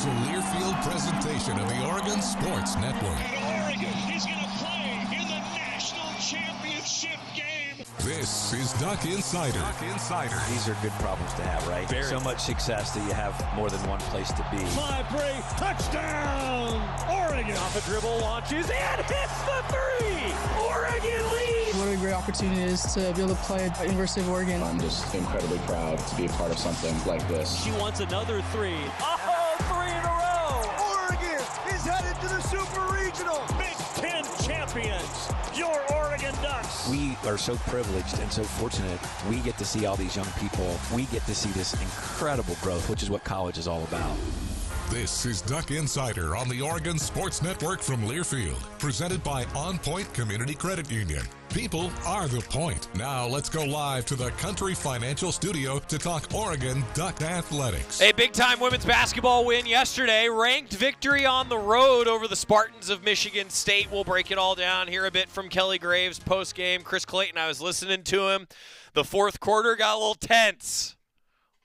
is a Learfield presentation of the Oregon Sports Network. And Oregon is going to play in the national championship game. This is Duck Insider. These are good problems to have, right? Very. So much success that you have more than one place to be. 5-3, touchdown, Oregon. Off a dribble, launches, and hits the three. Oregon leads. What a great opportunity it is to be able to play at the University of Oregon. I'm just incredibly proud to be a part of something like this. She wants another three. Oh, three in a row. Oregon is headed to the Super Regional. Big Ten champions, your Oregon Ducks. We are so privileged and so fortunate. We get to see all these young people. We get to see this incredible growth, which is what college is all about. This is Duck Insider on the Oregon Sports Network from Learfield, presented by OnPoint Community Credit Union. People are the point. Now let's go live to the Country Financial Studio to talk Oregon Duck Athletics. A big-time women's basketball win yesterday. Ranked victory on the road over the Spartans of Michigan State. We'll break it all down. Hear a bit from Kelly Graves post-game. Chris Clayton, I was listening to him. The fourth quarter got a little tense.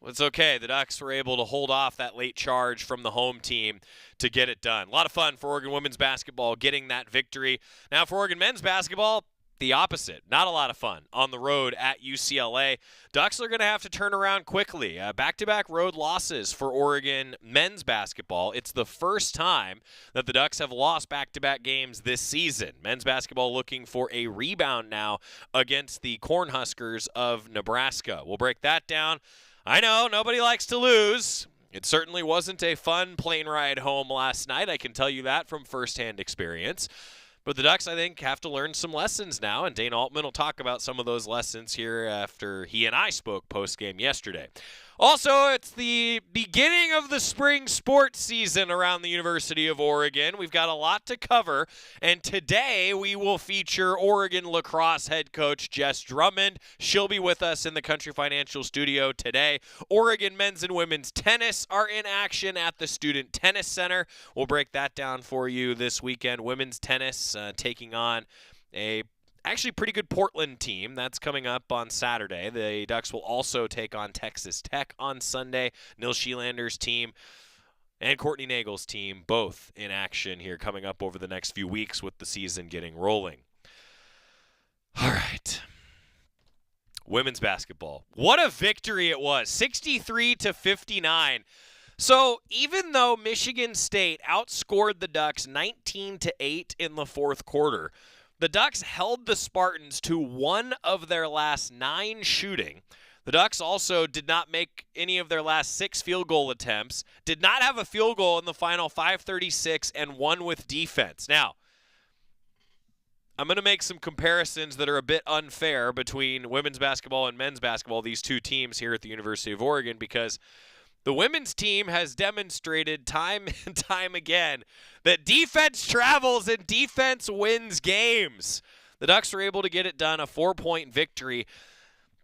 It's okay. The Ducks were able to hold off that late charge from the home team to get it done. A lot of fun for Oregon women's basketball getting that victory. Now for Oregon men's basketball, the opposite. Not a lot of fun on the road at UCLA. Ducks are going to have to turn around quickly. Back-to-back road losses for Oregon men's basketball. It's the first time that the Ducks have lost back-to-back games this season. Men's basketball looking for a rebound now against the Cornhuskers of Nebraska. We'll break that down. I know, nobody likes to lose. It certainly wasn't a fun plane ride home last night. I can tell you that from firsthand experience. But the Ducks, I think, have to learn some lessons now, and Dana Altman will talk about some of those lessons here after he and I spoke post-game yesterday. Also, it's the beginning of the spring sports season around the University of Oregon. We've got a lot to cover, and today we will feature Oregon Lacrosse head coach Jess Drummond. She'll be with us in the Country Financial Studio today. Oregon men's and women's tennis are in action at the Student Tennis Center. We'll break that down for you this weekend. Women's tennis taking on a actually pretty good Portland team. That's coming up on Saturday. The Ducks will also take on Texas Tech on Sunday. Nils Schielander's team and Courtney Nagel's team both in action here coming up over the next few weeks with the season getting rolling. All right. Women's basketball. What a victory it was. 63-59. So even though Michigan State outscored the Ducks 19-8 in the fourth quarter, the Ducks held the Spartans to one of their last 9 shooting. The Ducks also did not make any of their last 6 field goal attempts, did not have a field goal in the final 5:36, and won with defense. Now, I'm going to make some comparisons that are a bit unfair between women's basketball and men's basketball, these two teams here at the University of Oregon, because the women's team has demonstrated time and time again that defense travels and defense wins games. The Ducks were able to get it done, a 4-point victory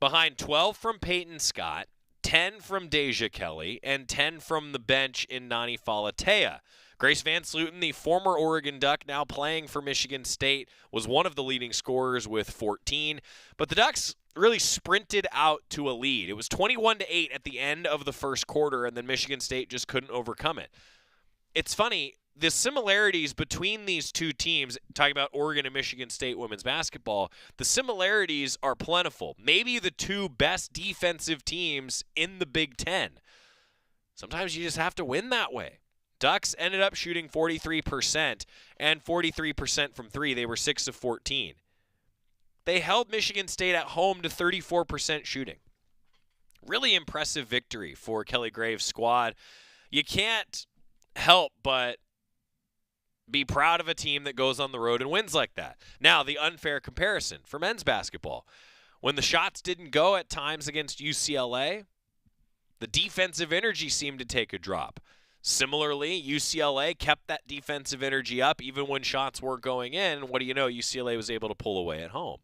behind 12 from Peyton Scott, 10 from Deja Kelly, and 10 from the bench in Nani Falatea. Grace Van Sluten, the former Oregon Duck, now playing for Michigan State, was one of the leading scorers with 14. But the Ducks really sprinted out to a lead. It was 21-8 at the end of the first quarter, and then Michigan State just couldn't overcome it. It's funny, the similarities between these two teams, talking about Oregon and Michigan State women's basketball, the similarities are plentiful. Maybe the two best defensive teams in the Big Ten. Sometimes you just have to win that way. Ducks ended up shooting 43% and 43% from 3. They were 6 of 14. They held Michigan State at home to 34% shooting. Really impressive victory for Kelly Graves' squad. You can't help but be proud of a team that goes on the road and wins like that. Now, the unfair comparison for men's basketball. When the shots didn't go at times against UCLA, the defensive energy seemed to take a drop. Similarly, UCLA kept that defensive energy up even when shots weren't going in. What do you know? UCLA was able to pull away at home.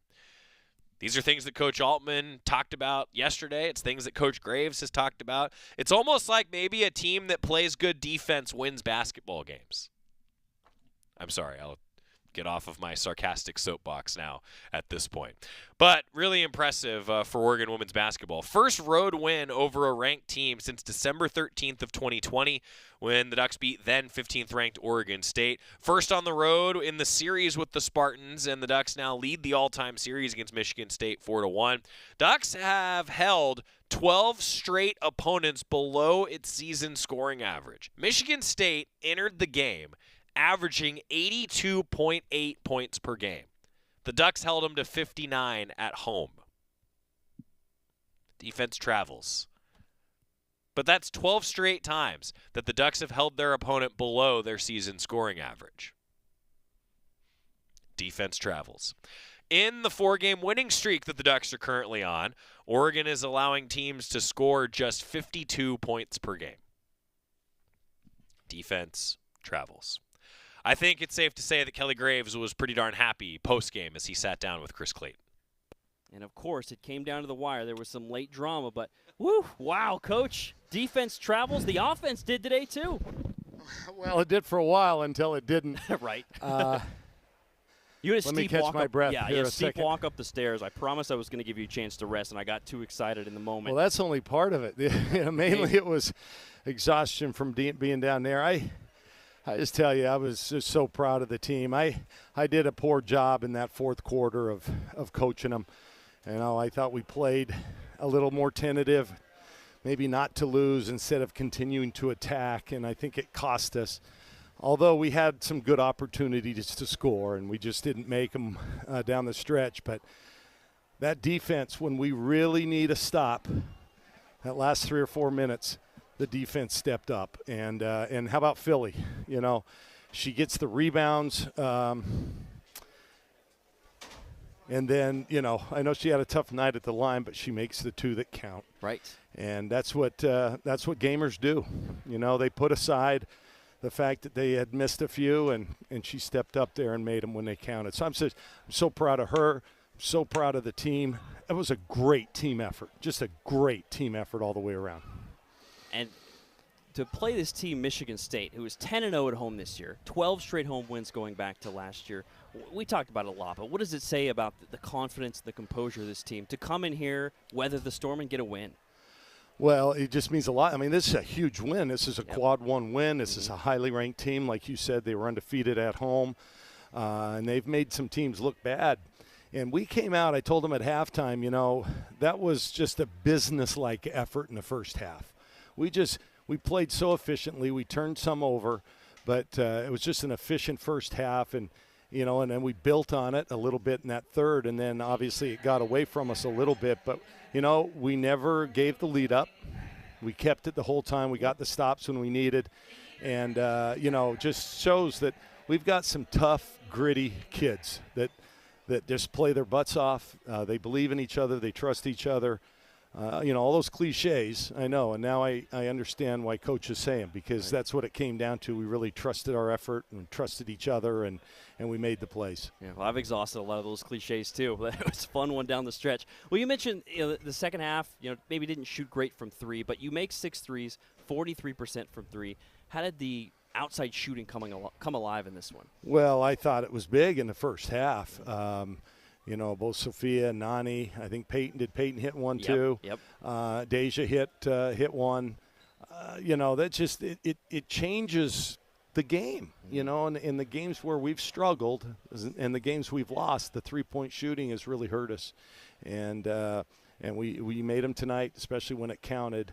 These are things that Coach Altman talked about yesterday. It's things that Coach Graves has talked about. It's almost like maybe a team that plays good defense wins basketball games. I'm sorry, I'll get off of my sarcastic soapbox now at this point. But really impressive for Oregon women's basketball. First road win over a ranked team since December 13th of 2020 when the Ducks beat then 15th ranked Oregon State. First on the road in the series with the Spartans, and the Ducks now lead the all-time series against Michigan State 4-1. Ducks have held 12 straight opponents below its season scoring average. Michigan State entered the game averaging 82.8 points per game. The Ducks held them to 59 at home. Defense travels. But that's 12 straight times that the Ducks have held their opponent below their season scoring average. Defense travels. In the 4-game winning streak that the Ducks are currently on, Oregon is allowing teams to score just 52 points per game. Defense travels. I think it's safe to say that Kelly Graves was pretty darn happy post-game as he sat down with Chris Clayton. And, of course, it came down to the wire. There was some late drama, but, woo, wow, Coach. Defense travels. The offense did today, too. Well, it did for a while until it didn't. Right. You had a steep walk my breath yeah, here you had a a steep second. walk up the stairs. I promised I was going to give you a chance to rest, and I got too excited in the moment. Well, that's only part of it. Mainly it was exhaustion from being down there. I just tell you, I was just so proud of the team. I did a poor job in that fourth quarter of coaching them. I thought we played a little more tentative, maybe not to lose instead of continuing to attack, and I think it cost us. Although we had some good opportunities to score, and we just didn't make them down the stretch. But that defense, when we really need a stop, that last 3 or 4 minutes, the defense stepped up. And how about Philly? She gets the rebounds. And then, I know she had a tough night at the line, but she makes the 2 that count. Right. And that's what gamers do. They put aside the fact that they had missed a few, and she stepped up there and made them when they counted. So I'm so proud of her. I'm so proud of the team. It was a great team effort, just a great team effort all the way around. And to play this team, Michigan State, who was 10-0 at home this year, 12 straight home wins going back to last year. We talked about it a lot, but what does it say about the confidence, the composure of this team to come in here, weather the storm, and get a win? Well, it just means a lot. I mean, this is a huge win. This is a quad 1 win. This is a highly ranked team. Like you said, they were undefeated at home, and they've made some teams look bad. And we came out, I told them at halftime, that was just a business-like effort in the first half. We played so efficiently. We turned some over, but it was just an efficient first half. And then we built on it a little bit in that third, and then obviously it got away from us a little bit. But, we never gave the lead up. We kept it the whole time. We got the stops when we needed. And, just shows that we've got some tough, gritty kids that just play their butts off. They believe in each other. They trust each other. All those cliches, I know, and now I understand why coaches say them, because that's what it came down to. We really trusted our effort and trusted each other, and we made the plays. Yeah, well, I've exhausted a lot of those cliches too. It was a fun one down the stretch. Well, you mentioned the second half, maybe didn't shoot great from 3, but you make 6 threes, 43% from 3. How did the outside shooting come alive in this one? Well, I thought it was big in the first half. Both Sophia and Nani. I think Peyton hit one too. Yep. Deja hit one. That just it changes the game. And in the games where we've struggled and the games we've lost, the 3-point shooting has really hurt us. And we made them tonight, especially when it counted.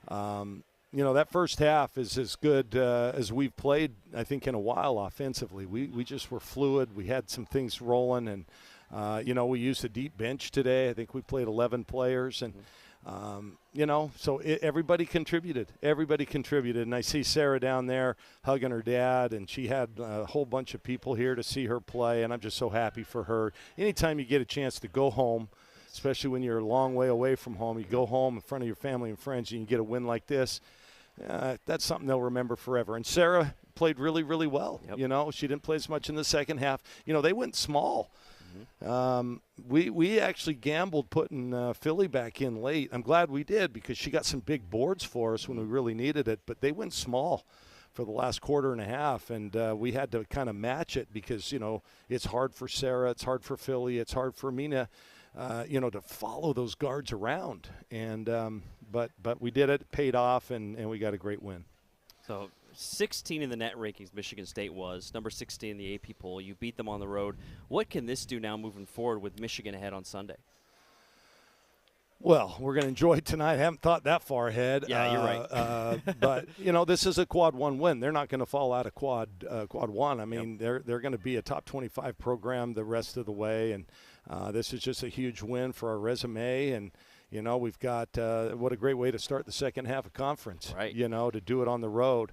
That first half is as good as we've played, I think, in a while offensively. We just were fluid. We had some things rolling, and we used a deep bench today. I think we played 11 players, and so everybody contributed. Everybody contributed, and I see Sarah down there hugging her dad, and she had a whole bunch of people here to see her play, and I'm just so happy for her. Anytime you get a chance to go home, especially when you're a long way away from home, you go home in front of your family and friends, and you get a win like this, that's something they'll remember forever. And Sarah played really, really well. Yep. She didn't play as much in the second half. They went small. We actually gambled putting Philly back in late. I'm glad we did, because she got some big boards for us when we really needed it. But they went small for the last quarter and a half, and we had to kind of match it because, it's hard for Sarah, it's hard for Philly, it's hard for Mina, to follow those guards around. And but we did it, paid off, and we got a great win. So 16 in the net rankings, Michigan State was. Number 16 in the AP poll. You beat them on the road. What can this do now moving forward with Michigan ahead on Sunday? Well, we're going to enjoy tonight. I haven't thought that far ahead. Yeah, you're right. But, this is a quad 1 win. They're not going to fall out of quad 1. I mean, they're going to be a top 25 program the rest of the way. And this is just a huge win for our resume. And, we've got what a great way to start the second half of conference, right. To do it on the road.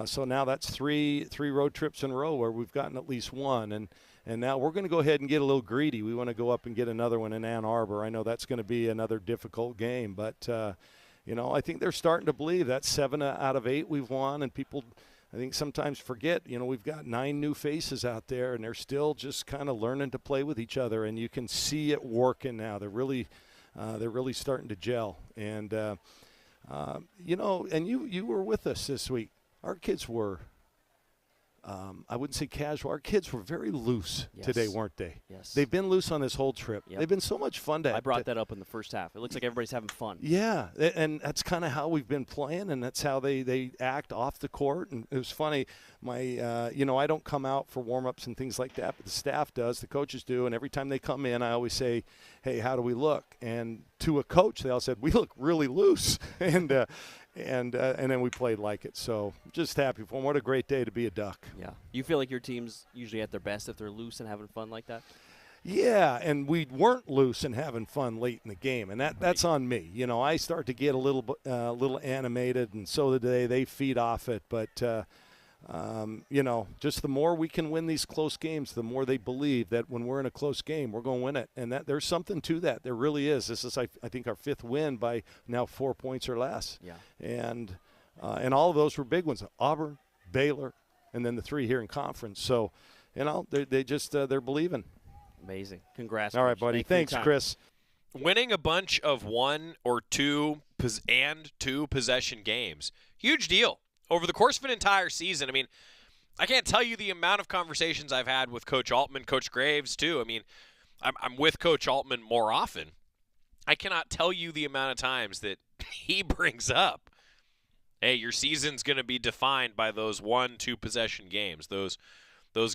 So now that's three road trips in a row where we've gotten at least one. And now we're going to go ahead and get a little greedy. We want to go up and get another one in Ann Arbor. I know that's going to be another difficult game. But, I think they're starting to believe that 7 out of 8 we've won. And people, I think, sometimes forget, we've got 9 new faces out there, and they're still just kind of learning to play with each other. And you can see it working now. They're really starting to gel. And, and you were with us this week. Our kids were, I wouldn't say casual. Our kids were very loose today, weren't they? Yes. They've been loose on this whole trip. Yep. They've been so much fun to. I brought that up in the first half. It looks like everybody's having fun. Yeah, and that's kind of how we've been playing, and that's how they act off the court. And it was funny. I don't come out for warm-ups and things like that, but the staff does, the coaches do, and every time they come in, I always say, hey, how do we look? And to a coach, they all said, we look really loose. And then we played like it. So just happy for them. What a great day to be a Duck. Yeah. You feel like your team's usually at their best if they're loose and having fun like that? Yeah, and we weren't loose and having fun late in the game, and that's on me. I start to get a little animated, and so did they. They feed off it, but just the more we can win these close games, the more they believe that when we're in a close game, we're going to win it. And that there's something to that. There really is. This is, I think, our 5th win by now 4 points or less. Yeah. And all of those were big ones. Auburn, Baylor, and then the 3 here in conference. So, they just they're believing. Amazing. Congrats. All right, buddy. Thanks, Chris. Winning a bunch of 1 or 2 possession games, huge deal. Over the course of an entire season, I mean, I can't tell you the amount of conversations I've had with Coach Altman, Coach Graves, too. I mean, I'm with Coach Altman more often. I cannot tell you the amount of times that he brings up, hey, your season's going to be defined by those 1-2 possession games, those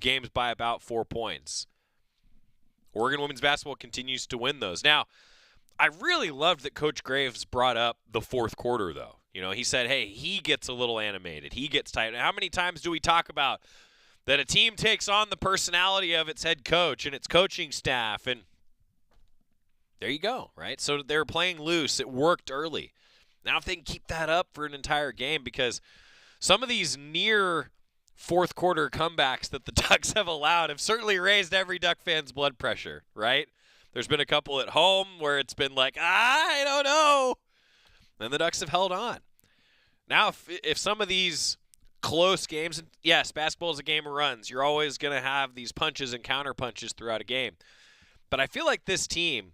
games by about 4 points. Oregon women's basketball continues to win those. Now, I really loved that Coach Graves brought up the fourth quarter, though. He said, hey, he gets a little animated. He gets tight. How many times do we talk about that a team takes on the personality of its head coach and its coaching staff? And there you go, right? So they're playing loose. It worked early. Now if they can keep that up for an entire game, because some of these near fourth quarter comebacks that the Ducks have allowed have certainly raised every Duck fan's blood pressure, right? There's been a couple at home where it's been like, I don't know. Then the Ducks have held on. Now, if some of these close games, and yes, basketball is a game of runs. You're always going to have these punches and counter punches throughout a game. But I feel like this team,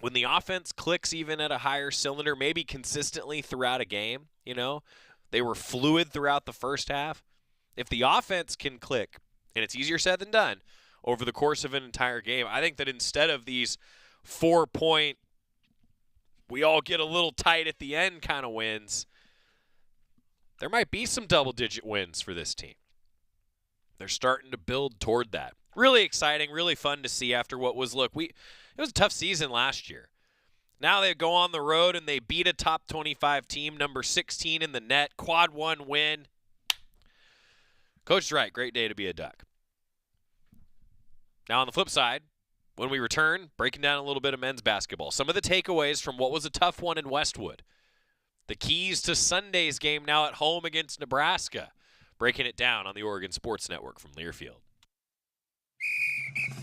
when the offense clicks even at a higher cylinder, maybe consistently throughout a game, they were fluid throughout the first half. If the offense can click, and it's easier said than done, over the course of an entire game, I think that instead of these 4-point, we all get a little tight at the end kind of wins, there might be some double-digit wins for this team. They're starting to build toward that. Really exciting, really fun to see after what was, it was a tough season last year. Now they go on the road and they beat a top 25 team, number 16 in the net, quad 1 win. Coach is right, great day to be a Duck. Now on the flip side, when we return, breaking down a little bit of men's basketball. Some of the takeaways from what was a tough one in Westwood. The keys to Sunday's game now at home against Nebraska. Breaking it down on the Oregon Sports Network from Learfield.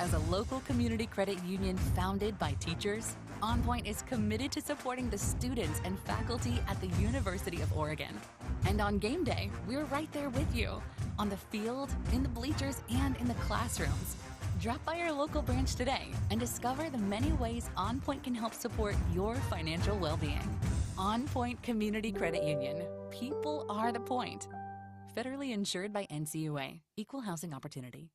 As a local community credit union founded by teachers, OnPoint is committed to supporting the students and faculty at the University of Oregon. And on game day, we're right there with you, on the field, in the bleachers, and in the classrooms. Drop by our local branch today and discover the many ways OnPoint can help support your financial well-being. OnPoint Community Credit Union. People are the point. Federally insured by NCUA. Equal housing opportunity.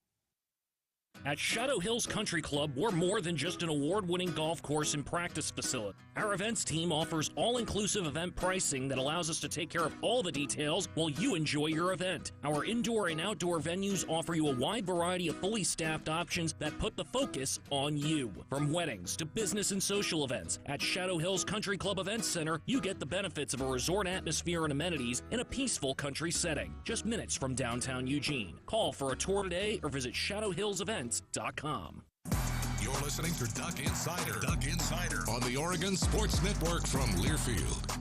At Shadow Hills Country Club, we're more than just an award-winning golf course and practice facility. Our events team offers all-inclusive event pricing that allows us to take care of all the details while you enjoy your event. Our indoor and outdoor venues offer you a wide variety of fully staffed options that put the focus on you. From weddings to business and social events, at Shadow Hills Country Club Events Center, you get the benefits of a resort atmosphere and amenities in a peaceful country setting, just minutes from downtown Eugene. Call for a tour today or visit shadowhillsevents.com. You're listening to Duck Insider. Duck Insider on the Oregon Sports Network from Learfield.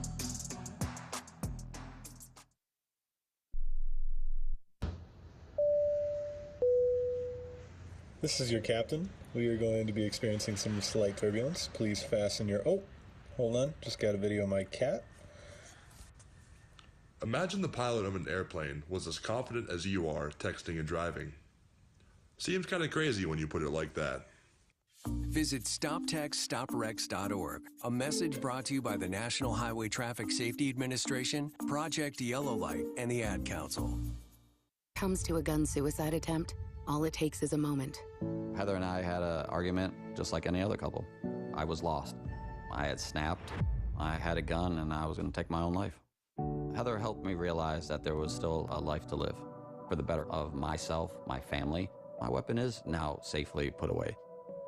This is your captain. We are going to be experiencing some slight turbulence. Please fasten your... Oh, hold on. Just got a video of my cat. Imagine the pilot of an airplane was as confident as you are texting and driving. Seems kind of crazy when you put it like that. Visit StopTextStopWrecks.org. A message brought to you by the National Highway Traffic Safety Administration, Project Yellow Light, and the Ad Council. Comes to a gun suicide attempt, all it takes is a moment. Heather and I had an argument just like any other couple. I was lost. I had snapped. I had a gun and I was going to take my own life. Heather helped me realize that there was still a life to live for the better of myself, my family. My weapon is now safely put away.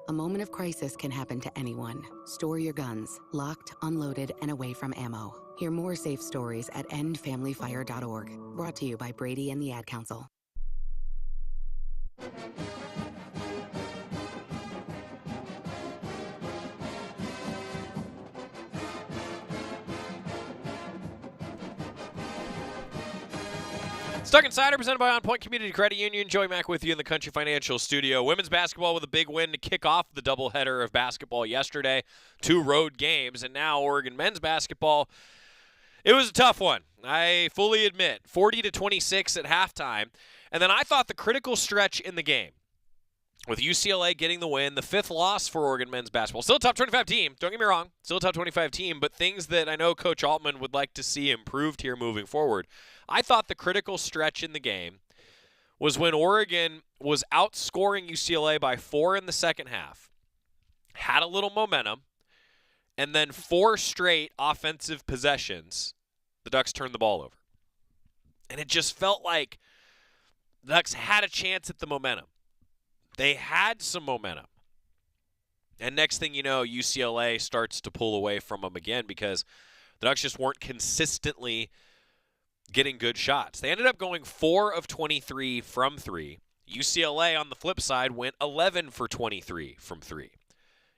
A moment of crisis can happen to anyone. Store your guns, locked, unloaded, and away from ammo. Hear more safe stories at endfamilyfire.org. Brought to you by Brady and the Ad Council. Duck Insider presented by OnPoint Community Credit Union. Joey Mack with you in the Country Financial Studio. Women's basketball with a big win to kick off the doubleheader of basketball yesterday. 2 road games, and now Oregon men's basketball. It was a tough one, I fully admit. 40-26 at halftime. And then I thought the critical stretch in the game, with UCLA getting the win, the 5th loss for Oregon men's basketball. Still a top 25 team, don't get me wrong. Still a top 25 team, but things that I know Coach Altman would like to see improved here moving forward. I thought the critical stretch in the game was when Oregon was outscoring UCLA by 4 in the second half, had a little momentum, and then 4 straight offensive possessions, the Ducks turned the ball over. And it just felt like the Ducks had a chance at the momentum. They had some momentum. And next thing you know, UCLA starts to pull away from them again because the Ducks just weren't consistently getting good shots. They ended up going 4 of 23 from 3. UCLA, on the flip side, went 11 for 23 from 3.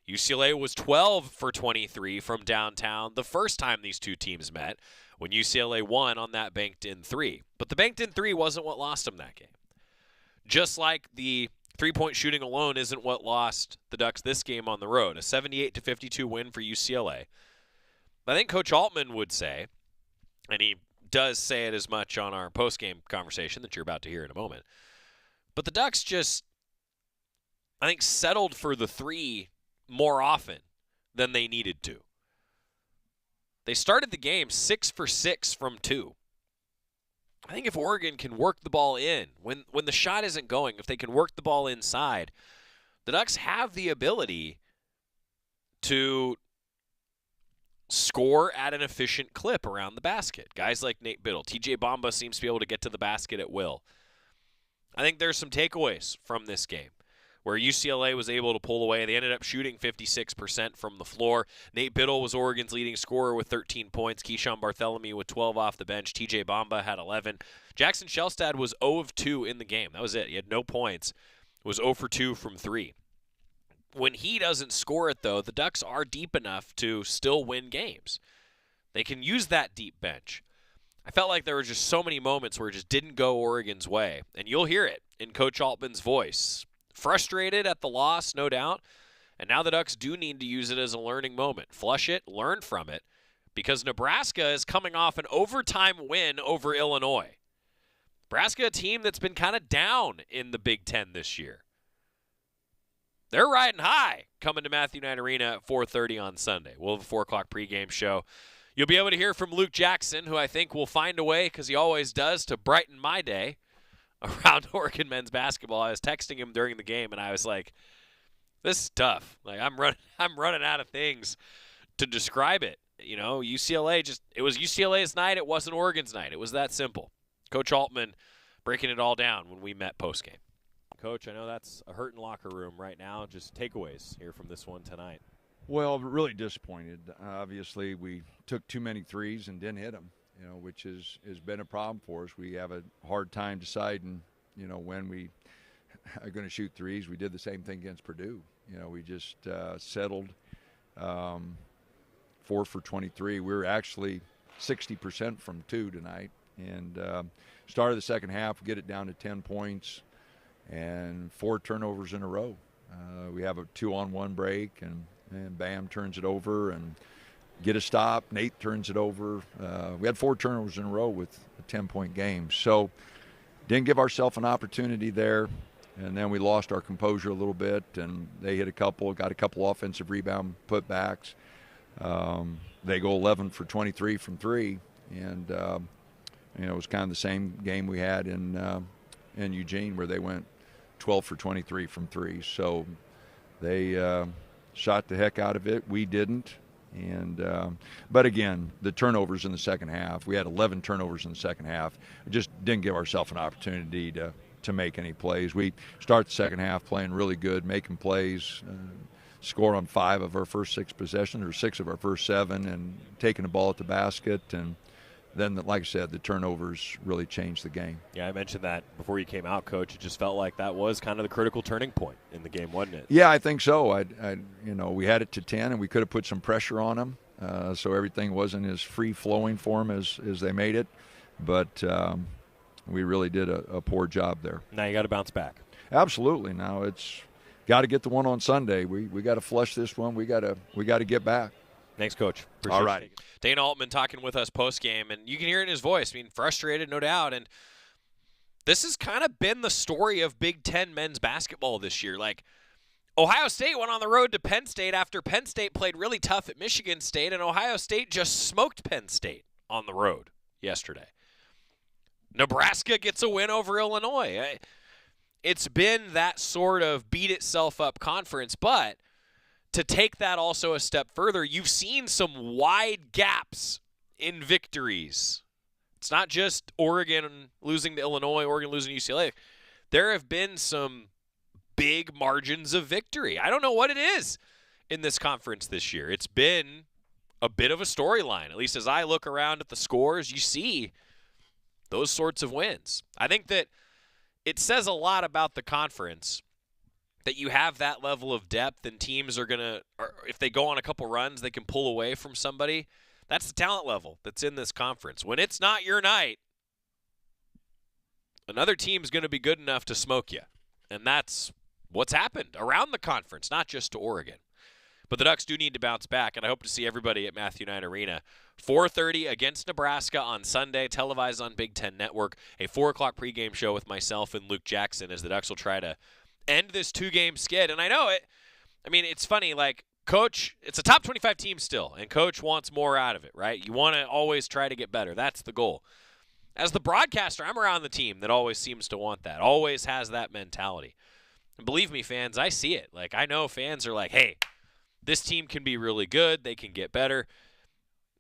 UCLA was 12 for 23 from downtown the first time these two teams met, when UCLA won on that banked-in 3. But the banked-in 3 wasn't what lost them that game. Just like the three-point shooting alone isn't what lost the Ducks this game on the road. A 78-52 win for UCLA. I think Coach Altman would say, and he does say it as much on our post-game conversation that you're about to hear in a moment, but the Ducks just, I think, settled for the 3 more often than they needed to. They started the game 6 for 6 from 2. I think if Oregon can work the ball in, when the shot isn't going, if they can work the ball inside, the Ducks have the ability to score at an efficient clip around the basket. Guys like Nate Biddle. TJ Bamba seems to be able to get to the basket at will. I think there's some takeaways from this game where UCLA was able to pull away. They ended up shooting 56% from the floor. Nate Biddle was Oregon's leading scorer with 13 points. Keyshawn Bartholomew with 12 off the bench. TJ Bamba had 11. Jackson Shelstad was 0 of 2 in the game. That was it. He had no points. Was 0 for 2 from 3. When he doesn't score it, though, the Ducks are deep enough to still win games. They can use that deep bench. I felt like there were just so many moments where it just didn't go Oregon's way. And you'll hear it in Coach Altman's voice. Frustrated at the loss, no doubt. And now the Ducks do need to use it as a learning moment. Flush it, learn from it. Because Nebraska is coming off an overtime win over Illinois. Nebraska, a team that's been kind of down in the Big Ten this year. They're riding high coming to Matthew Knight Arena at 4:30 on Sunday. We'll have a 4 o'clock pregame show. You'll be able to hear from Luke Jackson, who I think will find a way, because he always does, to brighten my day around Oregon men's basketball. I was texting him during the game, and I was like, this is tough. Like, I'm running out of things to describe it. You know, UCLA it was UCLA's night. It wasn't Oregon's night. It was that simple. Coach Altman breaking it all down when we met postgame. Coach, I know that's a hurting locker room right now. Just takeaways here from this one tonight. Well, really disappointed. Obviously, we took too many threes and didn't hit them, which has been a problem for us. We have a hard time deciding, when we are going to shoot threes. We did the same thing against Purdue. We just settled 4 for 23. We were actually 60% from 2 tonight. And started the second half, get it down to 10 points and 4 turnovers in a row. We have a 2-on-1 break, and Bam turns it over and get a stop. Nate turns it over. We had 4 turnovers in a row with a 10-point game. So didn't give ourselves an opportunity there. And then we lost our composure a little bit, and they hit got a couple offensive rebound putbacks. They go 11 for 23 from 3. And, it was kind of the same game we had in Eugene, where they went 12 for 23 from 3. So they shot the heck out of it. We didn't. And but again, the turnovers in the second half, we had 11 turnovers in the second half. We just didn't give ourselves an opportunity to make any plays. We start the second half playing really good, making plays, score on 5 of our first 6 possessions, or 6 of our first 7, and taking the ball at the basket. And then, like I said, the turnovers really changed the game. Yeah, I mentioned that before you came out, Coach. It just felt like that was kind of the critical turning point in the game, wasn't it? Yeah, I think so. We had it to 10, and we could have put some pressure on them, so everything wasn't as free-flowing for them as they made it. But we really did a poor job there. Now you got to bounce back. Absolutely. Now it's got to get the one on Sunday. We got to flush this one. We got to get back. Thanks, Coach. Appreciate all right. Dana Altman talking with us post-game, and you can hear it in his voice. I mean, frustrated, no doubt. And this has kind of been the story of Big Ten men's basketball this year. Like, Ohio State went on the road to Penn State after Penn State played really tough at Michigan State, and Ohio State just smoked Penn State on the road yesterday. Nebraska gets a win over Illinois. It's been that sort of beat-itself-up conference, but to take that also a step further, you've seen some wide gaps in victories. It's not just Oregon losing to Illinois, Oregon losing to UCLA. There have been some big margins of victory. I don't know what it is in this conference this year. It's been a bit of a storyline. At least as I look around at the scores, you see those sorts of wins. I think that it says a lot about the conference that you have that level of depth, and teams are going to, if they go on a couple runs, they can pull away from somebody. That's the talent level that's in this conference. When it's not your night, another team's going to be good enough to smoke you. And that's what's happened around the conference, not just to Oregon. But the Ducks do need to bounce back, and I hope to see everybody at Matthew Knight Arena. 4:30 against Nebraska on Sunday, televised on Big Ten Network. A 4 o'clock pregame show with myself and Luke Jackson as the Ducks will try to end this 2-game skid. And I know it. I mean, it's funny, like, Coach, it's a top 25 team still, and Coach wants more out of it, right? You want to always try to get better. That's the goal. As the broadcaster, I'm around the team that always seems to want that, always has that mentality. And believe me, fans, I see it. Like, I know fans are like, hey, this team can be really good. They can get better.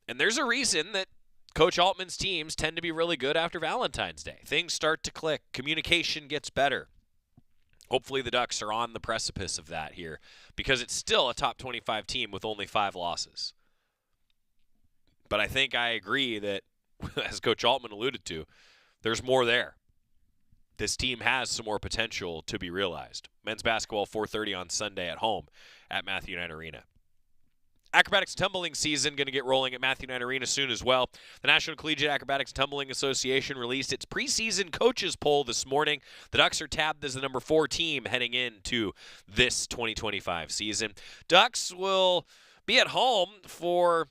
And there's a reason that Coach Altman's teams tend to be really good after Valentine's Day. Things start to click. Communication gets better. Hopefully the Ducks are on the precipice of that here, because it's still a top 25 team with only 5 losses. But I think I agree that, as Coach Altman alluded to, there's more there. This team has some more potential to be realized. Men's basketball 4:30 on Sunday at home at Matthew Knight Arena. Acrobatics tumbling season going to get rolling at Matthew Knight Arena soon as well. The National Collegiate Acrobatics Tumbling Association released its preseason coaches poll this morning. The Ducks are tabbed as the number 4 team heading into this 2025 season. Ducks will be at home for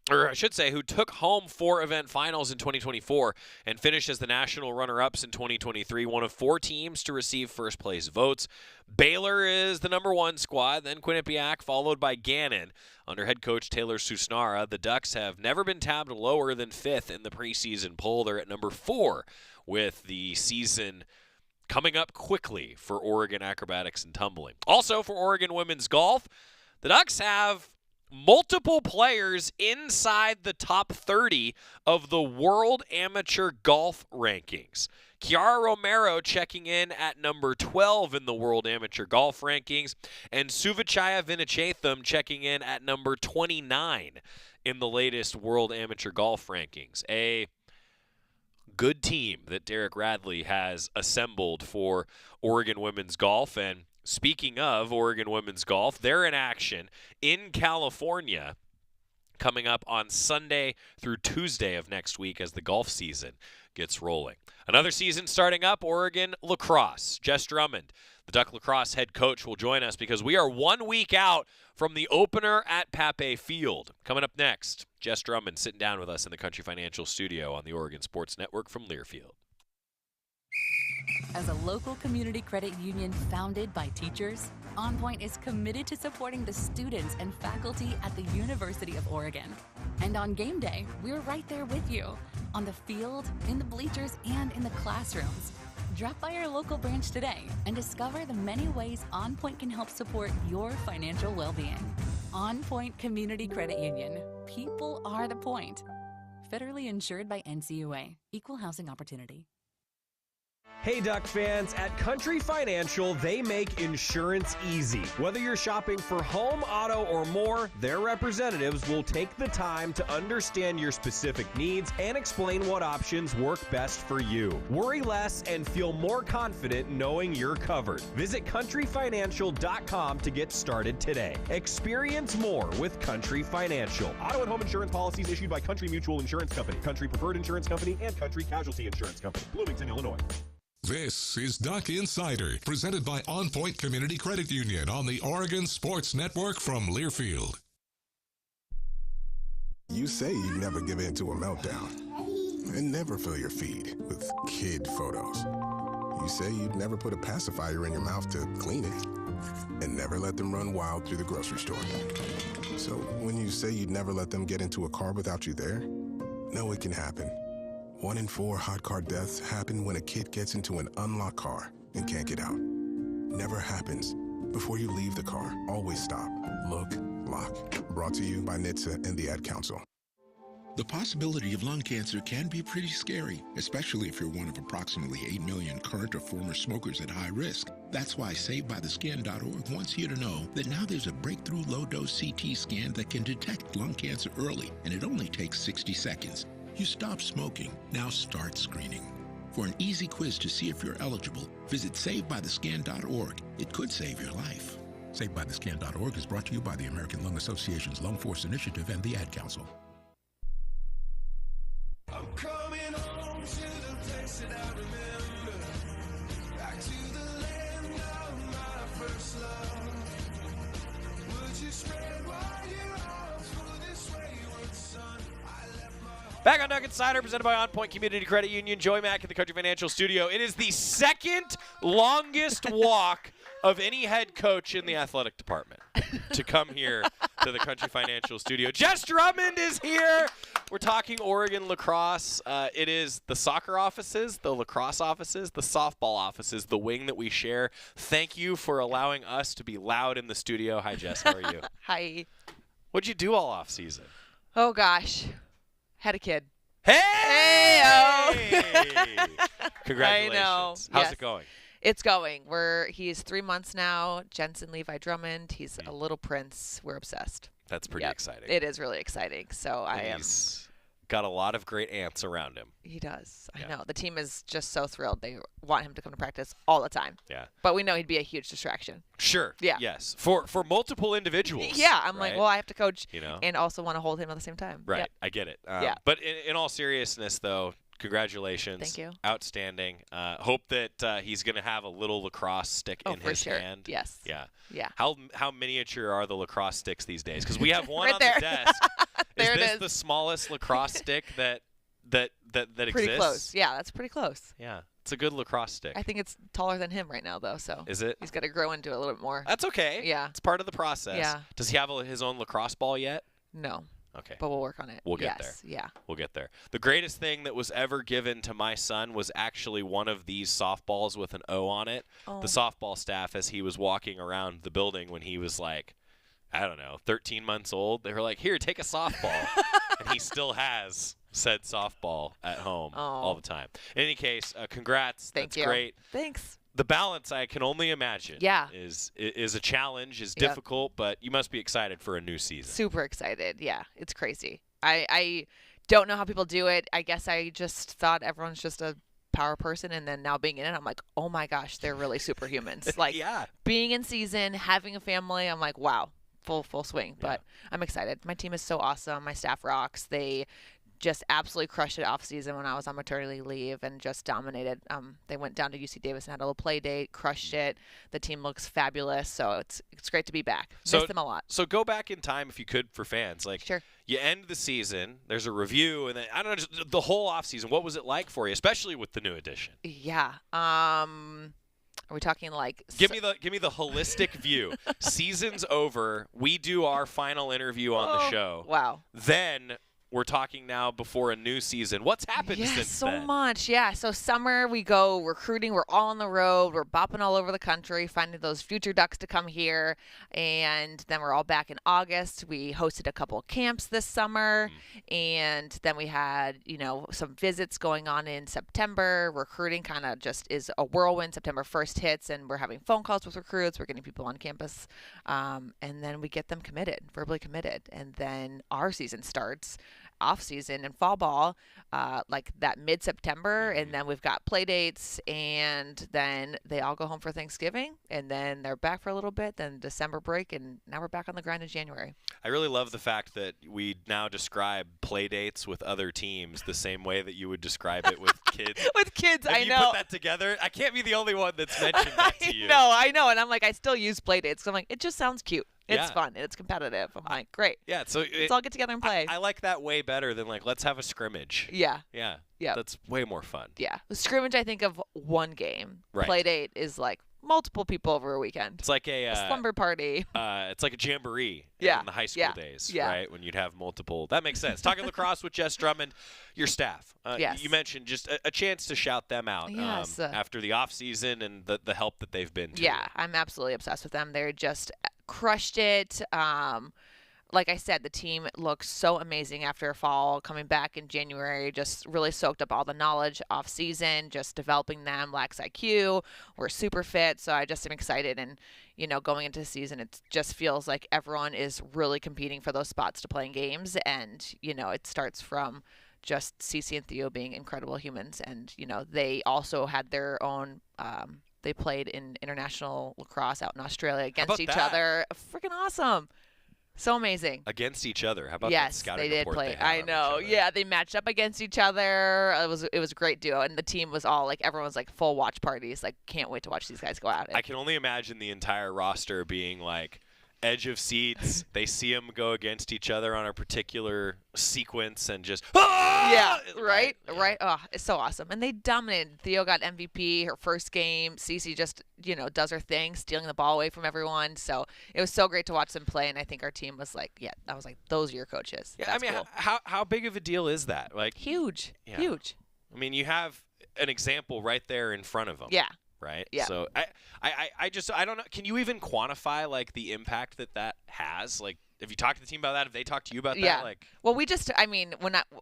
or I should say, who took home 4 event finals in 2024 and finished as the national runner-ups in 2023, one of 4 teams to receive first-place votes. Baylor is the number 1 squad, then Quinnipiac, followed by Gannon. Under head coach Taylor Susnara, the Ducks have never been tabbed lower than 5th in the preseason poll. They're at number 4 with the season coming up quickly for Oregon acrobatics and tumbling. Also for Oregon women's golf, the Ducks have multiple players inside the top 30 of the World Amateur Golf Rankings. Kiara Romero checking in at number 12 in the World Amateur Golf Rankings, and Suvichaya Vinachatham checking in at number 29 in the latest World Amateur Golf Rankings. A good team that Derek Radley has assembled for Oregon women's golf. And speaking of Oregon women's golf, they're in action in California coming up on Sunday through Tuesday of next week as the golf season gets rolling. Another season starting up, Oregon Lacrosse. Jess Drummond, the Duck Lacrosse head coach, will join us because we are 1 week out from the opener at Pape Field. Coming up next, Jess Drummond sitting down with us in the Country Financial Studio on the Oregon Sports Network from Learfield. As a local community credit union founded by teachers, OnPoint is committed to supporting the students and faculty at the University of Oregon. And on game day, we're right there with you, on the field, in the bleachers, and in the classrooms. Drop by our local branch today and discover the many ways OnPoint can help support your financial well-being. OnPoint Community Credit Union. People are the point. Federally insured by NCUA. Equal housing opportunity. Hey Duck fans, at Country Financial, they make insurance easy. Whether you're shopping for home, auto, or more, their representatives will take the time to understand your specific needs and explain what options work best for you. Worry less and feel more confident knowing you're covered. Visit countryfinancial.com to get started today. Experience more with Country Financial. Auto and home insurance policies issued by Country Mutual Insurance Company, Country Preferred Insurance Company, and Country Casualty Insurance Company, Bloomington, Illinois. This is Duck Insider, presented by OnPoint Community Credit Union on the Oregon Sports Network from Learfield. You say you'd never give in to a meltdown and never fill your feed with kid photos. You say you'd never put a pacifier in your mouth to clean it and never let them run wild through the grocery store. So when you say you'd never let them get into a car without you there, no, it can happen. 1 in 4 hot car deaths happen when a kid gets into an unlocked car and can't get out. Never happens. Before you leave the car, always stop, look, lock. Brought to you by NHTSA and the Ad Council. The possibility of lung cancer can be pretty scary, especially if you're one of approximately 8 million current or former smokers at high risk. That's why SaveByTheScan.org wants you to know that now there's a breakthrough low-dose CT scan that can detect lung cancer early, and it only takes 60 seconds. You stop smoking, now start screening. For an easy quiz to see if you're eligible, visit SaveByTheScan.org. It could save your life. SaveByTheScan.org is brought to you by the American Lung Association's Lung Force Initiative and the Ad Council. I'm coming home to the place that I remember, back to the land of my first love. Would you spread wide your arms for this wayward son? Back on Duck Insider, presented by OnPoint Community Credit Union. Joey Mack at the Country Financial Studio. It is the second longest walk of any head coach in the athletic department to come here to the Country Financial Studio. Jess Drummond is here. We're talking Oregon lacrosse. It is the soccer offices, the lacrosse offices, the softball offices, the wing that we share. Thank you for allowing us to be loud in the studio. Hi, Jess. How are you? Hi. What'd you do all off season? Oh, gosh. Had a kid. Hey! Congratulations. I know. How's it going? It's going. He's 3 months now. Jensen Levi Drummond. He's a little prince. We're obsessed. That's pretty exciting. It is really exciting. So He's got a lot of great aunts around him. He does. I know. The team is just so thrilled. They want him to come to practice all the time. Yeah. But we know he'd be a huge distraction. Sure. Yeah. Yes. For multiple individuals. Yeah. I'm like, well, I have to coach and also want to hold him at the same time. Right. Yep. I get it. Yeah. But in all seriousness, though, congratulations. Thank you. Outstanding. Hope that he's going to have a little lacrosse stick in his hand. Yes. Yeah. Yeah. How miniature are the lacrosse sticks these days? Because we have one right on there. the desk. There is it this is. the smallest lacrosse stick that exists? Pretty close. Yeah, that's pretty close. Yeah, it's a good lacrosse stick. I think it's taller than him right now, though. So Is it? He's got to grow into it a little bit more. That's okay. Yeah. It's part of the process. Yeah. Does he have his own lacrosse ball yet? No. Okay. But we'll work on it. We'll get yes. there. Yeah. We'll get there. The greatest thing that was ever given to my son was actually one of these softballs with an O on it. Oh. The softball staff, as he was walking around the building when he was like, I don't know, 13 months old, they were like, here, take a softball. And he still has said softball at home all the time. In any case, congrats. Thank you. That's great. Thanks. The balance, I can only imagine, Yeah. is a challenge, is Yep. difficult, but you must be excited for a new season. Super excited. Yeah. It's crazy. I don't know how people do it. I guess I just thought everyone's just a power person, and then now being in it, I'm like, oh my gosh, they're really superhumans. Like yeah. Being in season, having a family, I'm like, wow, full swing. But I'm excited. My team is so awesome. My staff rocks. They just absolutely crushed it off season when I was on maternity leave and just dominated. They went down to UC Davis and had a little play date, crushed it. The team looks fabulous, so it's great to be back. Miss them a lot. So go back in time if you could for fans. Like, sure. You end the season, there's a review, and then I don't know, just the whole off season. What was it like for you, especially with the new edition? Yeah. Are we talking like? Give me the holistic view. Season's over. We do our final interview on the show. Wow. Then we're talking now before a new season. What's happened since so then? much. Yeah. So summer, we go recruiting. We're all on the road. We're bopping all over the country, finding those future Ducks to come here. And then we're all back in August. We hosted a couple of camps this summer. And then we had, some visits going on in September. Recruiting kind of just is a whirlwind. September 1st hits, and we're having phone calls with recruits. We're getting people on campus. And then we get them committed, verbally committed. And then our season starts. Off season and fall ball, like that mid-September, and then we've got play dates, and then they all go home for Thanksgiving, and then they're back for a little bit, then December break, and now we're back on the grind in January. I really love the fact that we now describe play dates with other teams the same way that you would describe it with kids. With kids, If I you know. put that together, I can't be the only one that's mentioned that to you. I know, and I'm like, I still use play dates, 'cause I'm like, it just sounds cute. It's Yeah. fun, and it's competitive. I'm like, great. Yeah, so Let's all get together and play. I like that way better than like let's have a scrimmage. Yeah. Yeah. Yeah. That's way more fun. Yeah. The scrimmage, I think of one game. Right. Play date is like multiple people over a weekend. It's like a slumber party. It's like a jamboree Yeah. in the high school Yeah. days, Yeah. right? When you'd have multiple. That makes sense. Talking lacrosse with Jess Drummond, your staff. Yes. You mentioned just a chance to shout them out Yes. after the off season and the help that they've been to. Yeah, I'm absolutely obsessed with them. They're just crushed it. Like I said, the team looks so amazing after fall, coming back in January, just really soaked up all the knowledge off season, just developing them, lax IQ. We're super fit, so I just am excited. And, going into the season, it just feels like everyone is really competing for those spots to play in games. And, it starts from just Cece and Theo being incredible humans. And, they also had their own they played in international lacrosse out in Australia against each other. Freaking awesome. So amazing. Against each other. How about that Yes, scouting they did report play. they had I on each know. other? Yeah, they matched up against each other. It was a great duo, and the team was all like, everyone's like full watch parties. Like, can't wait to watch these guys go at it. I can only imagine the entire roster being like edge of seats. They see them go against each other on a particular sequence and just Yeah, right. Oh, it's so awesome. And they dominated. Theo got MVP her first game. Cece just, does her thing, stealing the ball away from everyone. So it was so great to watch them play. And I think our team was like, I was like, those are your coaches. Yeah, That's I mean, cool. how big of a deal is that? Like Huge. Yeah. Huge. I mean, you have an example right there in front of them. Yeah. Right. Yeah. So I don't know. Can you even quantify like the impact that has? Like, have you talked to the team about that? Have they talked to you about Yeah. that? Like, well,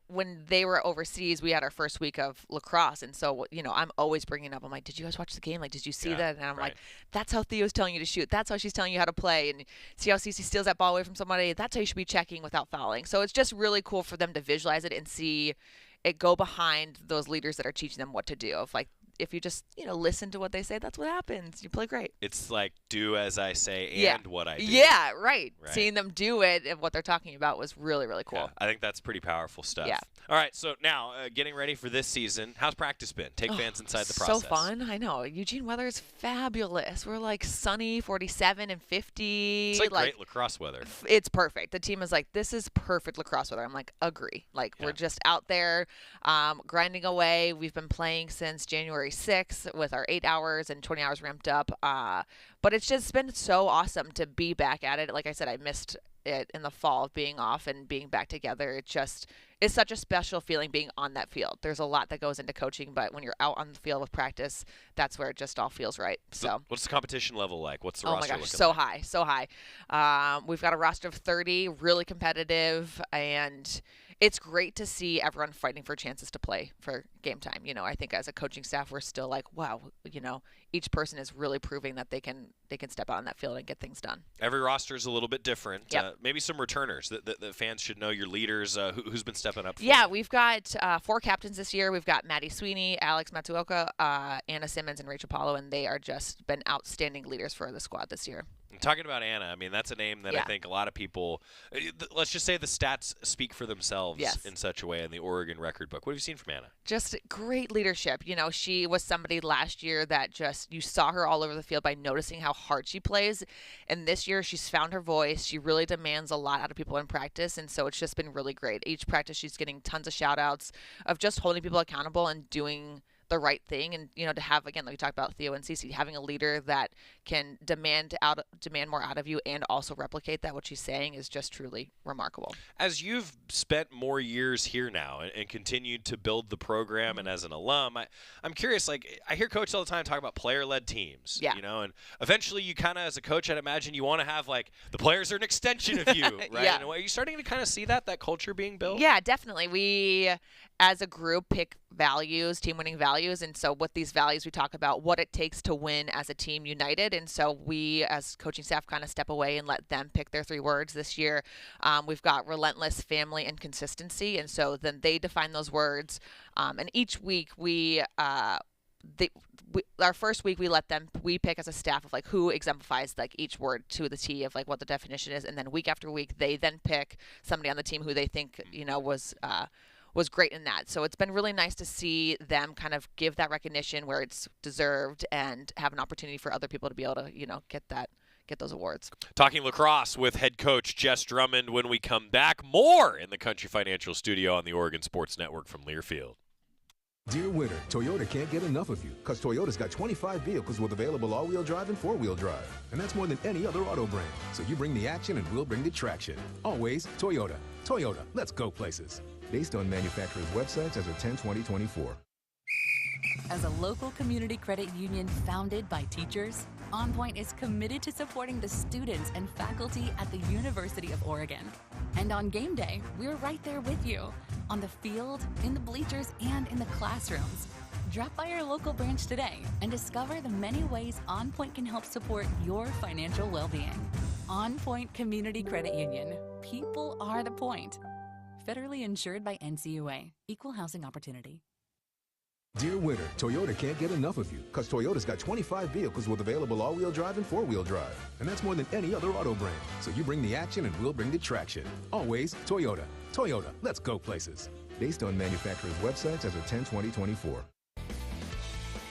when they were overseas, we had our first week of lacrosse, and so I'm always bringing up. I'm like, did you guys watch the game? Like, did you see that? And I'm like, that's how Theo's telling you to shoot. That's how she's telling you how to play. And see how Cece steals that ball away from somebody. That's how you should be checking without fouling. So it's just really cool for them to visualize it and see it go behind those leaders that are teaching them what to do. Of like, if you just listen to what they say, that's what happens. You play great. it's like do as I say and what I do. Yeah, right. Right. Seeing them do it and what they're talking about was really, really cool. Yeah, I think that's pretty powerful stuff. Yeah. All right, so now getting ready for this season. How's practice been? Take fans inside the process. So fun. I know. Eugene weather is fabulous. We're like sunny, 47 and 50. It's like great lacrosse weather. It's perfect. The team is like, this is perfect lacrosse weather. I'm like, agree. Like, we're just out there grinding away. We've been playing since January 6th with our 8 hours and 20 hours ramped up. But it's just been so awesome to be back at it. Like I said, I missed it in the fall of being off and being back together. It's such a special feeling being on that field. There's a lot that goes into coaching, but when you're out on the field with practice, that's where it just all feels right. So what's the competition level like? What's the roster looking looking like? So high. We've got a roster of 30, really competitive, and it's great to see everyone fighting for chances to play for game time. You know, I think as a coaching staff, we're still like, wow, you know, each person is really proving that they can step out on that field and get things done. Every roster is a little bit different. Yep. Maybe some returners that the fans should know, your leaders. Who's been stepping up for Yeah, you? we've got 4 captains this year. We've got Maddie Sweeney, Alex Matsuoka, Anna Simmons, and Rachel Paulo, and they are just been outstanding leaders for the squad this year. And talking about Anna, I mean, that's a name that I think a lot of people, let's just say the stats speak for themselves in such a way in the Oregon record book. What have you seen from Anna? Just great leadership. You know, she was somebody last year that just, you saw her all over the field by noticing how hard she plays. And this year she's found her voice. She really demands a lot out of people in practice. And so it's just been really great. Each practice she's getting tons of shout outs of just holding people accountable and doing the right thing. And, you know, to have, again, like we talked about Theo and Cece, having a leader that can demand more out of you and also replicate that, what she's saying, is just truly remarkable. As you've spent more years here now and continued to build the program, and as an alum, I'm curious, like, I hear coaches all the time talk about player-led teams, you know, and eventually you kind of, as a coach, I'd imagine you want to have, like, the players are an extension of you, right? In a way. Are you starting to kind of see that culture being built? Yeah, definitely. We, as a group, pick values, team-winning values, and so with these values, we talk about what it takes to win as a team united, and so we, as coaching staff, kind of step away and let them pick their 3 words. This year, we've got relentless, family, and consistency, and so then they define those words, and each week our first week we pick as a staff of like who exemplifies like each word to the T of like what the definition is, and then week after week they then pick somebody on the team who they think, you know, was great in that. So it's been really nice to see them kind of give that recognition where it's deserved and have an opportunity for other people to be able to, you know, get those awards. Talking lacrosse with head coach Jess Drummond when we come back. More in the Country Financial Studio on the Oregon Sports Network from Learfield. Dear winter, Toyota can't get enough of you because Toyota's got 25 vehicles with available all-wheel drive and four-wheel drive. And that's more than any other auto brand. So you bring the action and we'll bring the traction. Always Toyota. Toyota, let's go places. Based on manufacturer's websites as of 10/20/24. As a local community credit union founded by teachers, OnPoint is committed to supporting the students and faculty at the University of Oregon. And on game day, we're right there with you, on the field, in the bleachers, and in the classrooms. Drop by our local branch today and discover the many ways OnPoint can help support your financial well-being. OnPoint Community Credit Union. People are the point. Federally insured by NCUA. Equal housing opportunity. Dear winter, Toyota can't get enough of you because Toyota's got 25 vehicles with available all-wheel drive and four-wheel drive. And that's more than any other auto brand. So you bring the action and we'll bring the traction. Always Toyota. Toyota, let's go places. Based on manufacturer's websites as of 10/20/24.